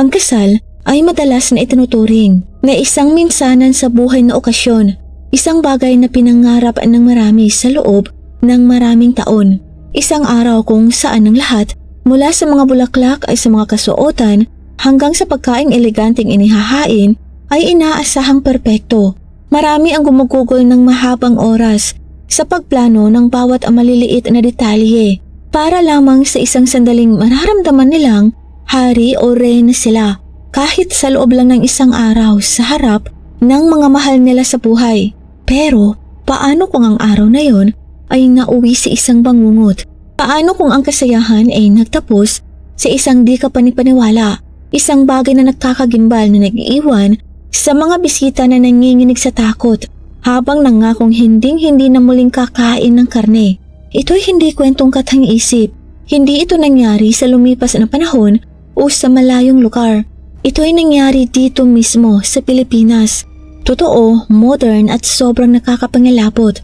Ang kasal ay madalas na itinuturing na isang minsanan sa buhay na okasyon, isang bagay na pinangarap ng marami sa loob ng maraming taon. Isang araw kung saan ang lahat, mula sa mga bulaklak ay sa mga kasuotan hanggang sa pagkaing eleganteng inihahain, ay inaasahang perpekto. Marami ang gumugugol ng mahabang oras sa pagplano ng bawat maliliit na detalye para lamang sa isang sandaling mararamdaman nilang hari o reyna sila kahit sa loob lang ng isang araw sa harap ng mga mahal nila sa buhay. Pero paano kung ang araw na yon ay nauwi sa isang bangungot? Paano kung ang kasayahan ay nagtapos sa isang di ka panipaniwala, isang bagay na nagkakagimbal na nag-iiwan sa mga bisita na nanginginig sa takot habang nangakong hinding-hindi na muling kakain ng karne? Ito'y hindi kwentong kathang-isip. Hindi ito nangyari sa lumipas na panahon o sa malayong lugar. Ito'y nangyari dito mismo sa Pilipinas. Totoo, modern at sobrang nakakapangilabot.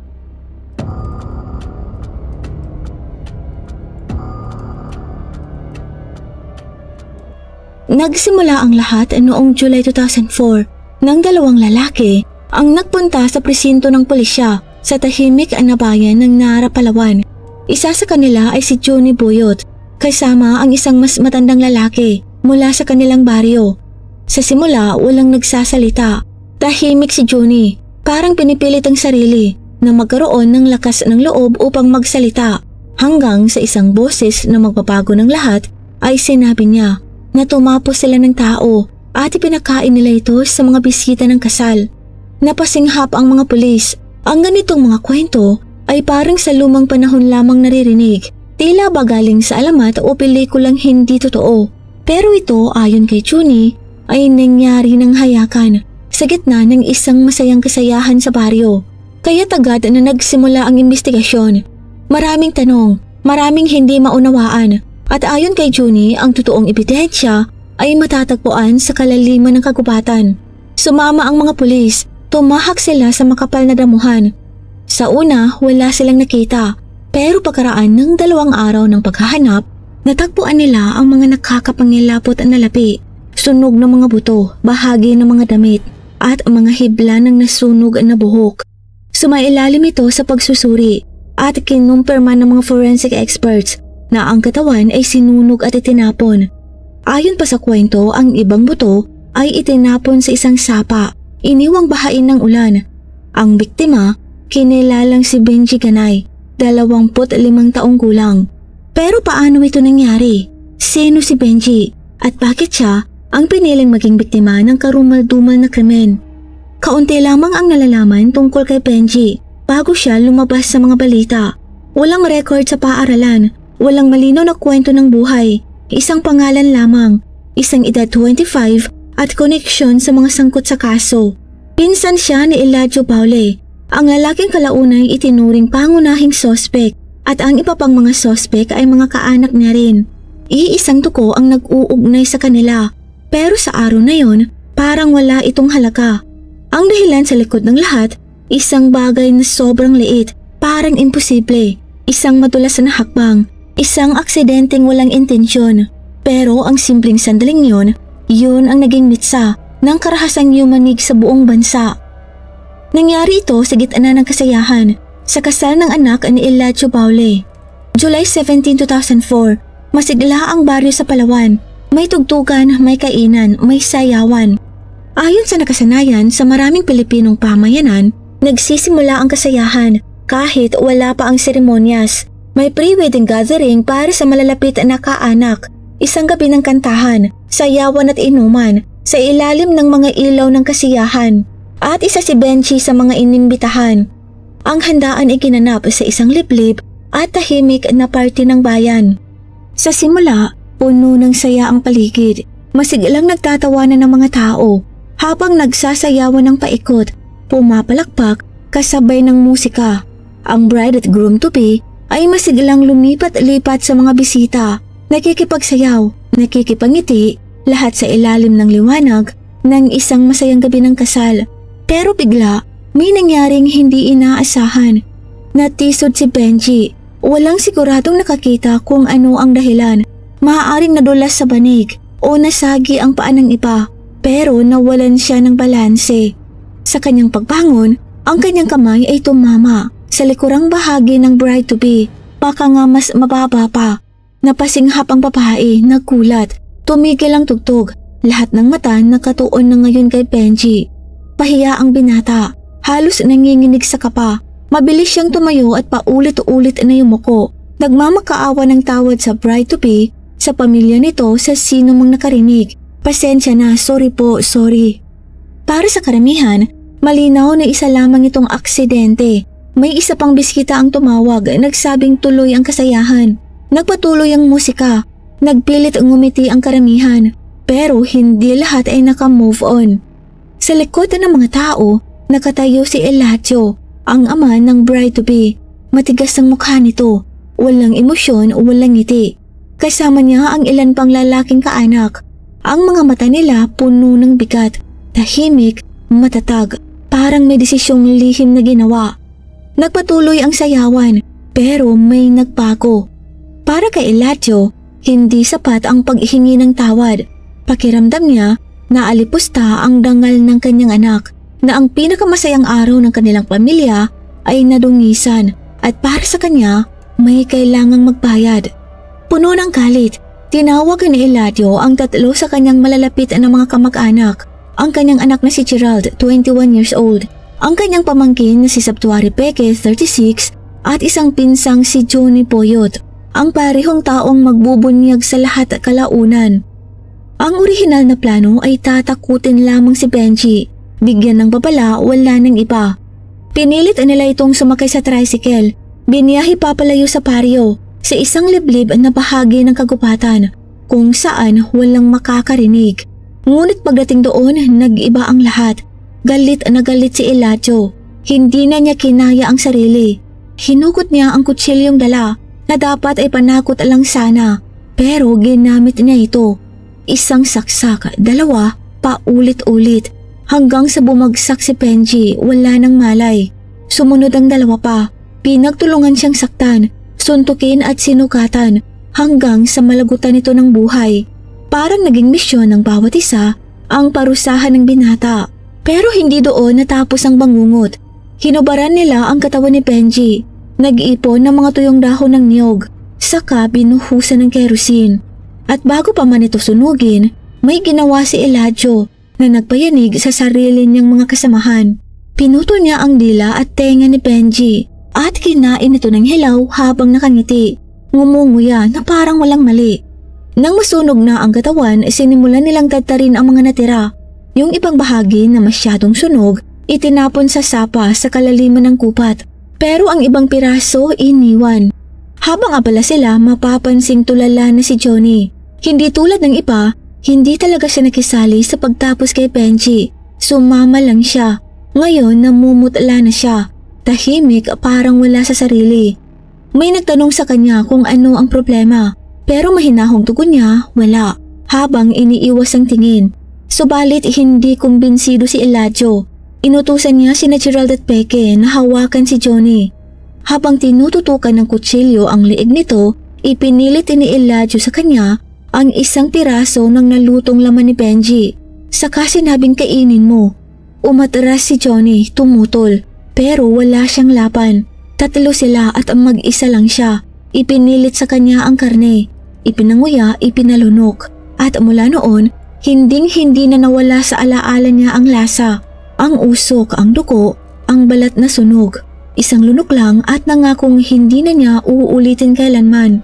Nagsimula ang lahat noong July 2004 nang dalawang lalaki ang nagpunta sa presinto ng pulisya sa tahimik na bayan ng Nara, Palawan. Isa sa kanila ay si Johnny Boyot, kasama ang isang mas matandang lalaki mula sa kanilang baryo. Sa simula, walang nagsasalita. Tahimik si Johnny, parang pinipilit ang sarili na magkaroon ng lakas ng loob upang magsalita, hanggang sa isang boses na magbabago ng lahat ay sinabi niya na tumapos sila ng tao at ipinakain nila ito sa mga bisita ng kasal. Napasinghap ang mga pulis. Ang ganitong mga kwento ay parang sa lumang panahon lamang naririnig, tila ba galing sa alamat o pelikulang hindi totoo. Pero ito, ayon kay Johnny, ay nangyari ng hayakan sa gitna ng isang masayang kasayahan sa baryo. Kaya agad na nagsimula ang investigasyon. Maraming tanong, maraming hindi maunawaan, at ayon kay Johnny, ang totoong ebidensya ay matatagpuan sa kalaliman ng kagubatan. Sumama ang mga pulis, tumahak sila sa makapal na damuhan. Sa una, wala silang nakita, pero pagkaraan ng 2 araw ng paghahanap, natagpuan nila ang mga nakakapangilabot na lapi, sunog ng mga buto, bahagi ng mga damit, at mga hibla ng nasunog na buhok. Sumailalim ito sa pagsusuri at kinumpirma ng mga forensic experts na ang katawan ay sinunog at itinapon. Ayon pa sa kwento, ang ibang buto ay itinapon sa isang sapa, iniwang bahain ng ulan. Ang biktima, kinilalang si Benji Ganay, 25 taong gulang. Pero paano ito nangyari? Sino si Benji? At bakit siya ang piniling maging biktima ng karumal-dumal na krimen? Kaunti lamang ang nalalaman tungkol kay Benji bago siya lumabas sa mga balita. Walang record sa paaralan, walang malinaw na kwento ng buhay. Isang pangalan lamang, isang edad 25 at koneksyon sa mga sangkot sa kaso. Pinsan siya ni Eladio Baule, ang lalaking kalaunay itinuring pangunahing sospek, at ang iba pang mga sospek ay mga kaanak niya rin. Iisang tuko ang nag-uugnay sa kanila, pero sa araw na yon, parang wala itong halaga. Ang dahilan sa likod ng lahat, isang bagay na sobrang liit, parang imposible, isang madulas na hakbang, isang aksidenteng walang intensyon. Pero ang simpleng sandaling yun ang naging mitsa ng karahasang yumanig sa buong bansa. Nangyari ito sa gitna ng kasayahan sa kasal ng anak ni Eladio Baule. July 17, 2004, masigla ang baryo sa Palawan. May tugtugan, may kainan, may sayawan. Ayon sa nakasanayan sa maraming Pilipinong pamayanan, nagsisimula ang kasayahan kahit wala pa ang seremonyas. May pre-wedding gathering para sa malalapit na kaanak, isang gabi ng kantahan, sayawan at inuman sa ilalim ng mga ilaw ng kasiyahan, at isa si Benji sa mga inimbitahan. Ang handaan ay ginanap sa isang liblib at tahimik na party ng bayan. Sa simula, puno ng saya ang paligid. Masiglang nagtatawanan ng mga tao habang nagsasayawan ng paikot, pumapalakpak kasabay ng musika. Ang bride at groom-to-be ay masiglang lumipat-lipat sa mga bisita, nakikipagsayaw, nakikipangiti, lahat sa ilalim ng liwanag ng isang masayang gabi ng kasal. Pero bigla, may nangyaring hindi inaasahan. Natisod si Benji. Walang siguradong nakakita kung ano ang dahilan. Maaaring nadulas sa banig, o nasagi ang paa ng iba, pero nawalan siya ng balanse. Sa kanyang pagbangon, ang kanyang kamay ay tumama sa likurang bahagi ng bride-to-be, baka nga mas mababa pa. Napasinghap ang babae, nagkulat, tumigil ang tugtog, lahat ng mata nakatuon na ngayon kay Benji. Pahiya ang binata, halos nanginginig sa kapa. Mabilis siyang tumayo at paulit-ulit na yumuko. Nagmamakaawa ng tawad sa bride-to-be, sa pamilya nito, sa sino mang nakarinig. Pasensya na, sorry po, sorry. Para sa karamihan, malinaw na isa lamang itong aksidente. May isa pang biskita ang tumawag, nagsabing tuloy ang kasayahan. Nagpatuloy ang musika, nagpilit ngumiti ang karamihan, pero hindi lahat ay naka-move on. Sa likod ng mga tao, nakatayo si Eladio, ang ama ng bride-to-be. Matigas ang mukha nito, walang emosyon o walang ngiti. Kasama niya ang ilan pang lalaking kaanak. Ang mga mata nila puno ng bigat, tahimik, matatag, parang may desisyong lihim na ginawa. Nagpatuloy ang sayawan, pero may nagbago. Para kay Eladio, hindi sapat ang paghihingi ng tawad. Pakiramdam niya na alipusta ang dangal ng kanyang anak, na ang pinakamasayang araw ng kanilang pamilya ay nadungisan, at para sa kanya may kailangang magbayad. Puno ng galit, tinawagan ni Eladio ang tatlo sa kanyang malalapit na mga kamag-anak. Ang kanyang anak na si Gerald, 21 years old, ang kanyang pamangkin na si Sabtuari Peke, 36, at isang pinsang si Johnny Poyot, ang parehong taong magbubunyag sa lahat kalaunan. Ang orihinal na plano ay tatakutin lamang si Benji. Bigyan ng babala, wala ng iba. Pinilit nila itong sumakay sa tricycle. Biniyahe papalayo sa paryo, sa isang liblib na bahagi ng kagubatan, kung saan walang makakarinig. Ngunit pagdating doon, nag-iba ang lahat. Galit na galit si Eladio. Hindi na niya kinaya ang sarili. Hinugot niya ang kutsilyong dala, na dapat ay panakot lang sana, pero ginamit niya ito. Isang saksak, dalawa, paulit-ulit. Hanggang sa bumagsak si Benji, wala nang malay. Sumunod ang dalawa pa, pinagtulungan siyang saktan, suntukin at sinukatan, hanggang sa malagutan ito ng buhay. Parang naging misyon ng bawat isa ang parusahan ng binata. Pero hindi doon natapos ang bangungot. Hinubaran nila ang katawan ni Benji, nag-ipon ng mga tuyong dahon ng niyog, saka binuhusan ng kerosene. At bago pa man ito sunugin, may ginawa si Eladio na nagpayanig sa sarili niyang mga kasamahan. Pinuto niya ang dila at tenga ni Benji at kinain ito ng hilaw habang nakangiti. Ngumunguya na parang walang mali. Nang masunog na ang katawan, sinimulan nilang tadtarin ang mga natira. Yung ibang bahagi na masyadong sunog, itinapon sa sapa sa kalaliman ng kupat. Pero ang ibang piraso iniwan. Habang abala sila, mapapansing tulala na si Johnny. Hindi tulad ng iba, hindi talaga siya nakisali sa pagtapos kay Benji. Sumama lang siya. Ngayon namumutla na siya. Tahimik, parang wala sa sarili. May nagtanong sa kanya kung ano ang problema, pero mahinahong tugon niya, wala, habang iniiwas ang tingin. Subalit hindi kumbinsido si Eladio. Inutusan niya sina Gerald at Peke na hawakan si Johnny. Habang tinututukan ng kutsilyo ang liig nito, ipinilit ni Eladio sa kanya ang isang piraso ng nalutong laman ni Benji. Saka sinabing kainin mo. Umatras si Johnny, tumutol, pero wala siyang laban. Tatlo sila at ang mag-isa lang siya. Ipinilit sa kanya ang karne, ipinanguya, ipinalunok. At mula noon, hinding-hindi na nawala sa alaala niya ang lasa, ang usok, ang dugo, ang balat na sunog. Isang lunok lang at nangakong hindi na niya uulitin kailanman.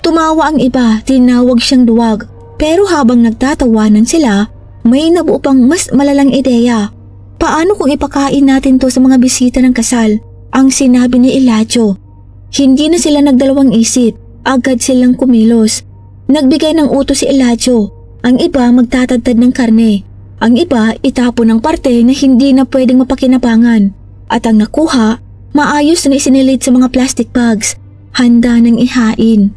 Tumawa ang iba, tinawag siyang duwag. Pero habang nagtatawanan sila, may nabuo pang mas malalang ideya. Paano kung ipakain natin to sa mga bisita ng kasal? Ang sinabi ni Eladio. Hindi na sila nagdalawang isip, agad silang kumilos. Nagbigay ng utos si Eladio. Ang iba magtatadtad ng karne. Ang iba itapon ng parte na hindi na pwedeng mapakinabangan. At ang nakuha, maayos na isinilid sa mga plastic bags, handa ng ihain.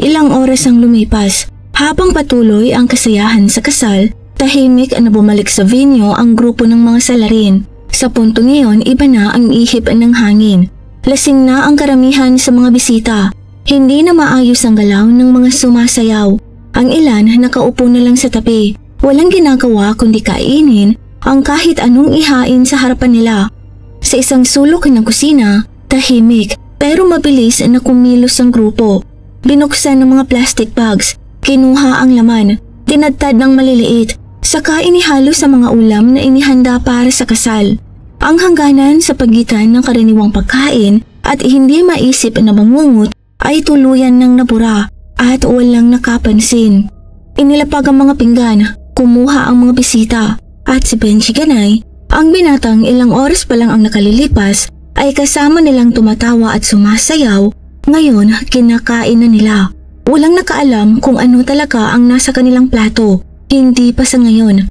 Ilang oras ang lumipas. Habang patuloy ang kasayahan sa kasal, tahimik na bumalik sa venue ang grupo ng mga salarin. Sa puntong iyon, iba na ang ihip ng hangin. Lasing na ang karamihan sa mga bisita. Hindi na maayos ang galaw ng mga sumasayaw. Ang ilan nakaupo na lang sa tabi, walang ginagawa kundi kainin ang kahit anong ihain sa harapan nila. Sa isang sulok ng kusina, tahimik pero mabilis na kumilos ang grupo. Binuksan ng mga plastic bags, kinuha ang laman, tinadtad ng maliliit, saka inihalo sa mga ulam na inihanda para sa kasal. Ang hangganan sa pagitan ng karaniwang pagkain at hindi maisip na bangungot ay tuluyan ng nabura at walang nakapansin. Inilapag ang mga pinggan, kumuha ang mga bisita at si Benji Ganay, ang binatang ilang oras pa lang ang nakalilipas, ay kasama nilang tumatawa at sumasayaw. Ngayon, kinakain na nila. Walang nakaalam kung ano talaga ang nasa kanilang plato, hindi pa sa ngayon.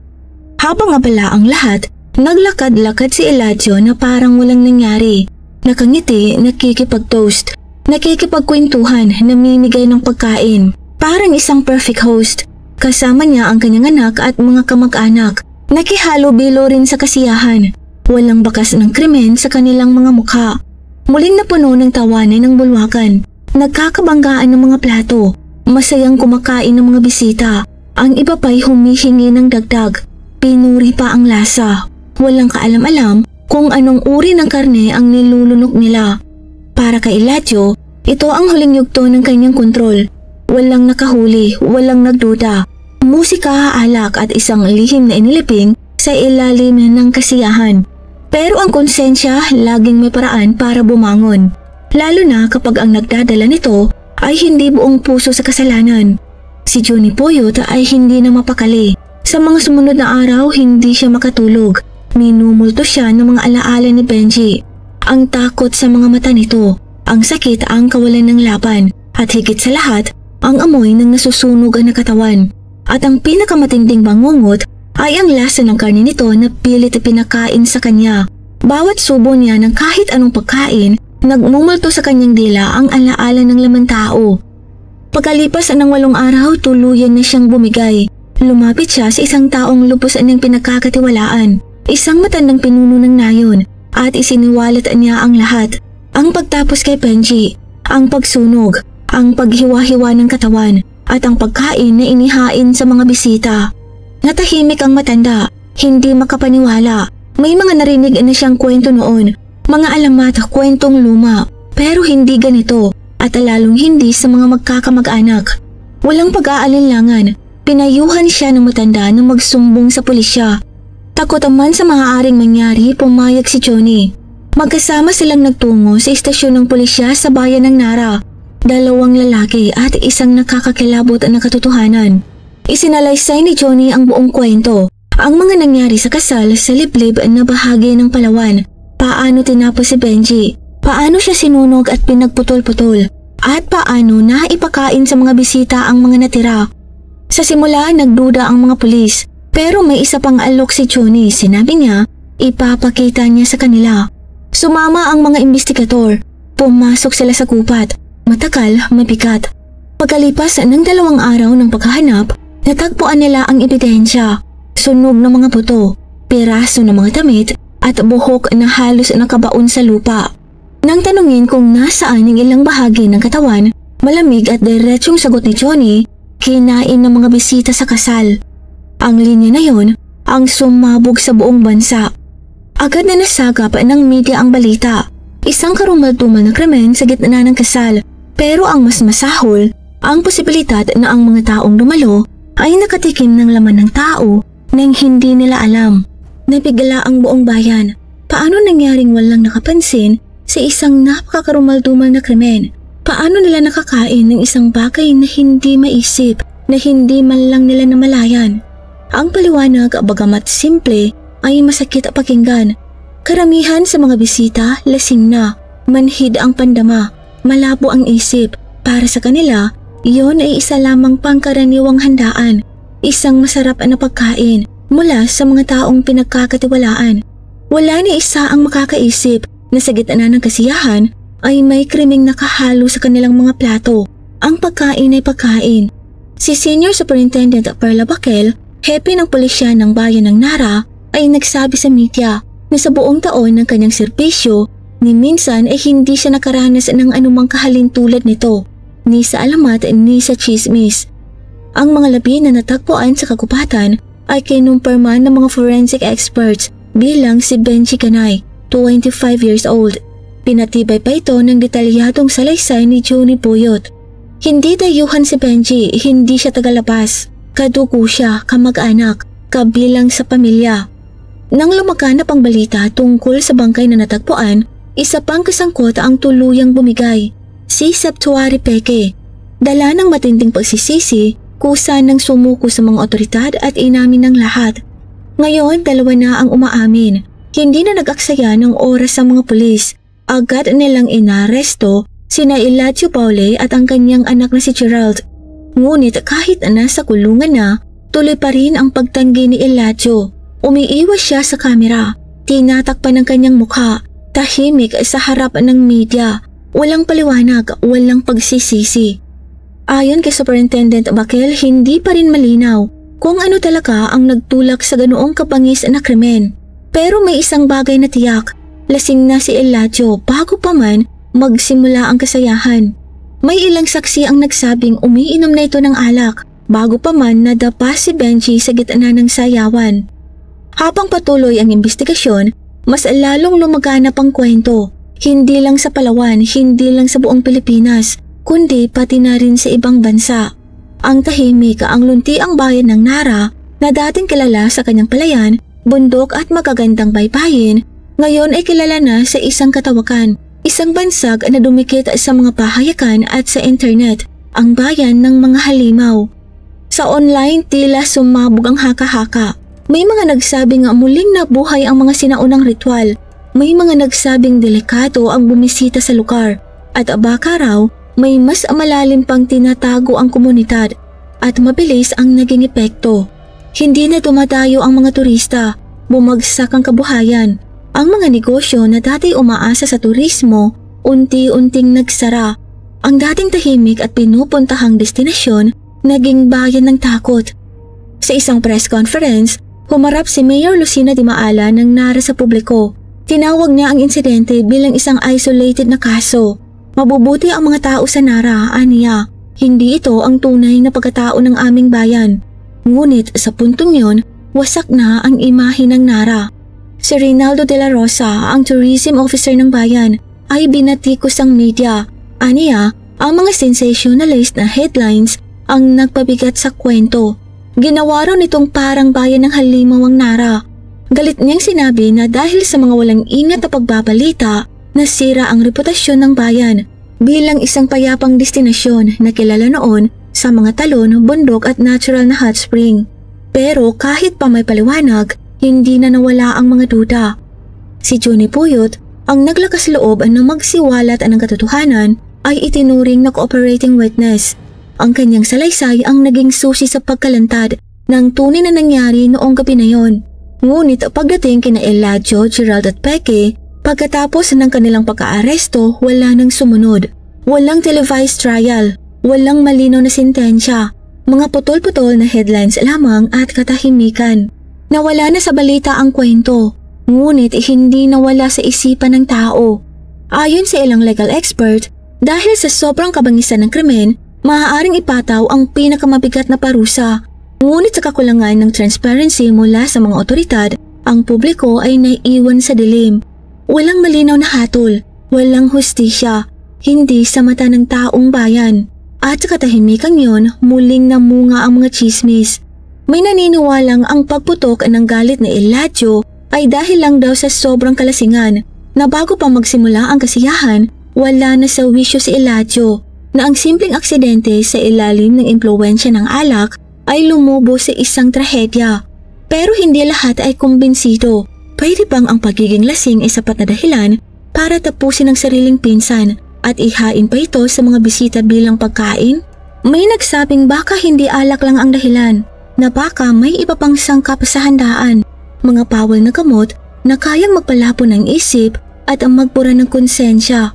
Habang abala ang lahat, naglakad-lakad si Eladio na parang walang nangyari. Nakangiti, nakikipag-toast, nakikipagkwentuhan, namimigay ng pagkain. Parang isang perfect host. Kasama niya ang kanyang anak at mga kamag-anak. Nakihalo-bilo rin sa kasiyahan. Walang bakas ng krimen sa kanilang mga mukha. Muling napuno ng tawanan ng bulwakan. Nagkakabanggaan ng mga plato. Masayang kumakain ng mga bisita. Ang iba pa'y humihingi ng dagdag. Pinuri pa ang lasa. Walang kaalam-alam kung anong uri ng karne ang nilulunok nila. Para kay Eladio, ito ang huling yugto ng kanyang kontrol. Walang nakahuli, walang nagduda. Musika, alak at isang lihim na iniliping sa ilalim ng kasiyahan. Pero ang konsensya laging may paraan para bumangon. Lalo na kapag ang nagdadala nito ay hindi buong puso sa kasalanan. Si Johnny Poyot ay hindi na mapakali. Sa mga sumunod na araw, hindi siya makatulog. Minumulto siya ng mga alaala ni Benji. Ang takot sa mga mata nito, ang sakit, ang kawalan ng laban, at higit sa lahat, ang amoy ng nasusunog na katawan. At ang pinakamatinding bangungot ay ang lasa ng karne nito na pilit pinakain sa kanya. Bawat subo niya ng kahit anong pagkain, nagmumulto sa kanyang dila ang alaala ng laman tao. Pagkalipas ng 8 araw, tuluyan na siyang bumigay. Lumapit siya sa isang taong lubos niyang pinagkakatiwalaan, isang matandang pinuno ng nayon, at isiniwalat niya ang lahat. Ang pagtapos kay Benji, ang pagsunog, ang paghiwa-hiwa ng katawan, at ang pagkain na inihain sa mga bisita. Natahimik ang matanda, hindi makapaniwala. May mga narinig na siyang kwento noon, mga alamat, kwentong luma, pero hindi ganito at lalong hindi sa mga magkakamag-anak. Walang pag-aalinlangan, pinayuhan siya ng matanda na magsumbong sa pulisya. Takot naman sa maaaring mangyari, pumayag si Johnny. Magkasama silang nagtungo sa istasyon ng pulisya sa bayan ng Nara. 2 lalaki at isang nakakakilabot na katotohanan. Isinalaysay ni Johnny ang buong kwento, ang mga nangyari sa kasal sa liblib na bahagi ng Palawan, paano tinapos si Benji, paano siya sinunog at pinagputol-putol, at paano naipakain sa mga bisita ang mga natira. Sa simula, nagduda ang mga pulis, pero may isa pang alok si Johnny. Sinabi niya, ipapakita niya sa kanila. Sumama ang mga investigador, pumasok sila sa gubat. Matagal, mabigat. Pagkalipas ng 2 araw ng paghahanap, natagpuan nila ang ebidensya. Sunog ng mga buto, piraso ng mga damit, at buhok na halos nakabaon sa lupa. Nang tanungin kung nasaan ang ilang bahagi ng katawan, malamig at diretsong sagot ni Johnny, kinain ng mga bisita sa kasal. Ang linya na yon ang sumabog sa buong bansa. Agad na nasagap ng media ang balita. Isang karumal-dumal na krimen sa gitna ng kasal. Pero ang mas masahol, ang posibilidad na ang mga taong dumalo ay nakatikim ng laman ng tao nang hindi nila alam. Nabigla ang buong bayan. Paano nangyaring walang nakapansin sa isang napakakarumal-dumal na krimen? Paano nila nakakain ng isang bagay na hindi maisip, na hindi man lang nila namalayan? Ang paliwanag, bagamat simple, ay masakit pakinggan. Karamihan sa mga bisita lasing na, manhid ang pandama, malabo ang isip. Para sa kanila, iyon ay isa lamang pangkaraniwang handaan, isang masarap na pagkain mula sa mga taong pinagkakatiwalaan. Wala ni isa ang makakaisip na sa gitna ng kasiyahan ay may krimeng nakahalo sa kanilang mga plato. Ang pagkain ay pagkain. Si Senior Superintendent Perla Baquel, hepe ng pulisya ng bayan ng Nara, ay nagsabi sa media na sa buong taon ng kanyang serbisyo, ni minsan ay hindi siya nakaranas ng anumang kahalintulad nito, ni sa alamat ni sa chismis. Ang mga labi na natagpuan sa kagubatan ay kinumpirma ng mga forensic experts bilang si Benji Canay, 25 years old. Pinatibay pa ito ng detalyadong salaysay ni Junie Puyot. Hindi dayuhan si Benji, hindi siya tagalabas. Kadugo siya, kamag-anak, kabilang sa pamilya. Nang lumaganap ang balita tungkol sa bangkay na natagpuan, isa pang kasangkot ang tuluyang bumigay, si Septuari Peke. Dala ng matinding pagsisisi, kusa ng sumuko sa mga otoridad at inamin ng lahat. Ngayon, 2 na ang umaamin. Hindi na nag-aksaya ng oras ang mga pulis. Agad nilang inaresto sina Eladio Paule at ang kanyang anak na si Gerald. Ngunit kahit nasa kulungan na, tuloy pa rin ang pagtanggi ni Eladio. Umiiwas siya sa kamera, tinatakpan ng kanyang mukha, tahimik sa harap ng media. Walang paliwanag, walang pagsisisi. Ayon kay Superintendent Bakel, hindi pa rin malinaw kung ano talaga ang nagtulak sa ganoong kabangis na krimen. Pero may isang bagay na tiyak, lasing na si Eladio bago pa man magsimula ang kasayahan. May ilang saksi ang nagsabing umiinom na ito ng alak bago pa man nadapa si Benji sa gitna ng sayawan. Habang patuloy ang investigasyon, mas lalong lumaganap ang kwento, hindi lang sa Palawan, hindi lang sa buong Pilipinas, kundi pati na rin sa ibang bansa. Ang tahimik, ang luntiang bayan ng Nara na dating kilala sa kanyang palayan, bundok at magagandang baybayin, ngayon ay kilala na sa isang katawakan, isang bansag na dumikit sa mga pahayagan at sa internet, ang bayan ng mga halimaw. Sa online, tila sumabog ang haka-haka. May mga nagsabing muling nabuhay ang mga sinaunang ritual, may mga nagsabing delikado ang bumisita sa lugar, at baka raw may mas malalim pang tinatago ang komunidad at mabilis ang naging epekto. Hindi na dumadayo ang mga turista, bumagsak ang kabuhayan. Ang mga negosyo na dati umaasa sa turismo, unti-unting nagsara. Ang dating tahimik at pinupuntahang destinasyon, naging bayan ng takot. Sa isang press conference, humarap si Mayor Lucina Di Maala ng Nara sa publiko. Tinawag niya ang insidente bilang isang isolated na kaso. Mabubuti ang mga tao sa Nara, aniya. Hindi ito ang tunay na pagkatao ng aming bayan. Ngunit sa puntong yon, wasak na ang imahe ng Nara. Si Reynaldo de la Rosa, ang tourism officer ng bayan, ay binatikos ang media. Aniya, ang mga sensationalist na headlines ang nagpabigat sa kwento. Ginawa raw nitong parang bayan ng halimaw ang Nara. Galit niyang sinabi na dahil sa mga walang ingat na pagbabalita, nasira ang reputasyon ng bayan bilang isang payapang destinasyon na kilala noon sa mga talon, bundok at natural na hot spring. Pero kahit pa may paliwanag, hindi na nawala ang mga duda. Si Junie Puyot, ang naglakas loob na magsiwalat ng katotohanan, ay itinuring na cooperating witness. Ang kanyang salaysay ang naging susi sa pagkalantad ng tunay na nangyari noong gabi na yon. Ngunit pagdating kina Eladio, Gerald at Peke, pagkatapos ng kanilang pagkaaresto, wala nang sumunod. Walang televised trial, walang malinaw na sentensya, mga putol-putol na headlines lamang at katahimikan. Nawala na sa balita ang kwento, ngunit hindi nawala sa isipan ng tao. Ayon sa ilang legal expert, dahil sa sobrang kabangisan ng krimen, maaaring ipataw ang pinakamabigat na parusa. Ngunit sa kakulangan ng transparency mula sa mga otoridad, ang publiko ay naiiwan sa dilim. Walang malinaw na hatol, walang hustisya, hindi sa mata ng taong bayan. At sa katahimikan yon, muling namunga ang mga chismis. May naniniwalang ang pagputok ng galit na Eladio ay dahil lang daw sa sobrang kalasingan na bago pa magsimula ang kasiyahan, wala na sa wisyo si Eladio na ang simpleng aksidente sa ilalim ng impluwensya ng alak ay lumubo sa isang trahedya. Pero hindi lahat ay kumbinsido. Pwede bang ang pagiging lasing ay sapat na dahilan para tapusin ang sariling pinsan at ihain pa ito sa mga bisita bilang pagkain? May nagsabing baka hindi alak lang ang dahilan, na baka may iba pang sangkap sa handaan, mga bawal na gamot na kayang magpalapo ng isip at ang magbura ng konsensya.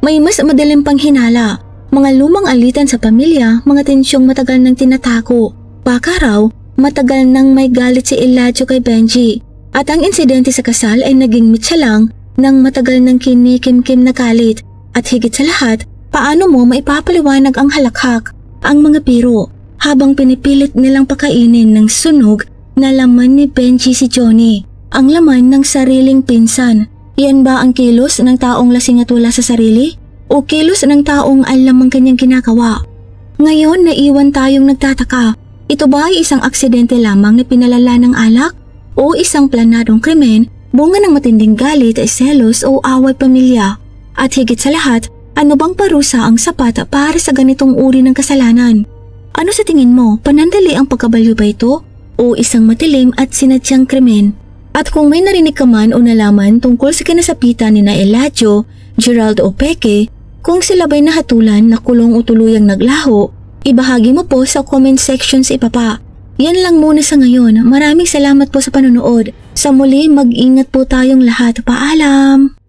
May mas madaling pang hinala, mga lumang alitan sa pamilya, mga tensyong matagal nang tinatago. Baka raw, matagal nang may galit si Eladio kay Benji at ang insidente sa kasal ay naging mitsa lang ng matagal nang kinikim-kim na galit. At higit sa lahat, paano mo maipapaliwanag ang halakhak, ang mga biro, habang pinipilit nilang pakainin ng sunog na laman ni Benji si Johnny, ang laman ng sariling pinsan. Yan ba ang kilos ng taong lasing at wala sa sarili? O kilos ng taong alam ang kanyang ginagawa? Ngayon naiwan tayong nagtataka. Ito ba ay isang aksidente lamang na pinalala ng alak? O isang planadong krimen, bunga ng matinding galit ay selos o away pamilya? At higit sa lahat, ano bang parusa ang sapat para sa ganitong uri ng kasalanan? Ano sa tingin mo, panandali ang pagkabalyo ba ito? O isang matilim at sinadyang krimen? At kung may narinig ka man o nalaman tungkol sa kinasapitan ni na Eladio, Gerald o Peke, kung sila ba'y nahatulan na kulong o tuluyang naglaho, ibahagi mo po sa comment section sa ibaba. Yan lang muna sa ngayon. Maraming salamat po sa panonood. Sa muli, mag-ingat po tayong lahat. Paalam!